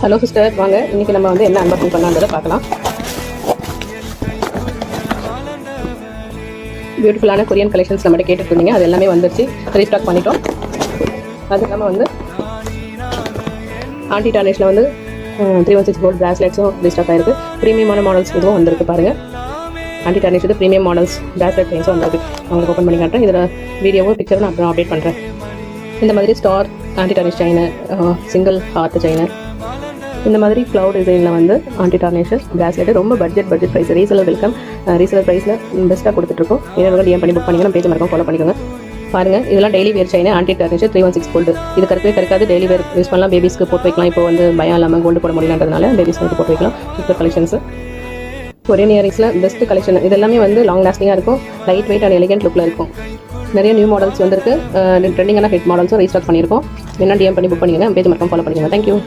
Hello sister, வாங்க இன்றைக்கி நம்ம வந்து என்ன அன்பாக்சிங் பண்ணலான்றதை பார்க்கலாம். பியூட்டிஃபுல்லான கொரியன் கலெக்ஷன்ஸ் நம்மகிட்ட கேட்டுருந்தீங்க, அது எல்லாமே வந்துருச்சு, ரீஸ்டாக் பண்ணிட்டோம். அது இல்லாமல் வந்து ஆன்டி டார்னிஷில் வந்து 316 கோல்ட் பிராஸ்லெட்ஸும் ரீஸ்டாக் ஆகிருக்கு. ப்ரீமியமான மாடல்ஸ் இதுவும் வந்திருக்கு பாருங்கள். ஆன்டி டார்னிஷ் இது ப்ரீமியம் மாடல்ஸ் பிராஸ்லெட் செயின்ஸும் வந்திருக்கு. உங்களுக்கு ஓப்பன் பண்ணி காட்டுறேன். இதில் வீடியோவும் பிக்சரும் நான் அப்புறம் அப்டேட் பண்ணுறேன். இந்த மாதிரி star anti tarnish chain, single heart chain, இந்த மாதிரி ஃப்ளவர் டிசைனில் வந்து ஆன்டி டார்னிஷஸ் பிராஸ்லெட் ரொம்ப budget price. Reseller welcome, reseller ப்ரைஸில் பெஸ்ட்டாக கொடுத்துட்ருக்கோம். இதோட டிஎம் பண்ணி புக் பண்ணிங்கன்னா பேஜ் மறக்காம ஃபாலோ பண்ணிக்கோங்க. பாருங்கள், இதெல்லாம் daily wear chain anti tarnish 316 gold. இது கறக்காது, டெய்லி வேர் யூஸ் பண்ணலாம். பேபிஸ்க்கு போட்டு வைக்கலாம். இப்போ வந்து பயம் இல்லாமல் கோல்டு போட முடியலன்றதுனால பேபிஸ்க்கு வந்து போட்டு வைக்கலாம். Super collections. கொரியன் இயரிங்ஸில் பெஸ்ட் கலெக்ஷன். இது எல்லாமே வந்து லாங் லாஸ்டிங்காக இருக்கும், லைட் வெயிட் அண்ட் எலிகென்ட் லுக்கில் இருக்கும். நிறைய நியூ மாடல்ஸ் வந்துருக்கு. ட்ரெண்டிங்கான ஹிட் மாடல்ஸும் ரீஸ்டாக் பண்ணியிருக்கோம். என்ன டிஎம் பண்ணி புக் பண்ணிங்கன்னா பேஜ் மறக்காம ஃபாலோ பண்ணிக்கோங்க. தேங்க்யூ.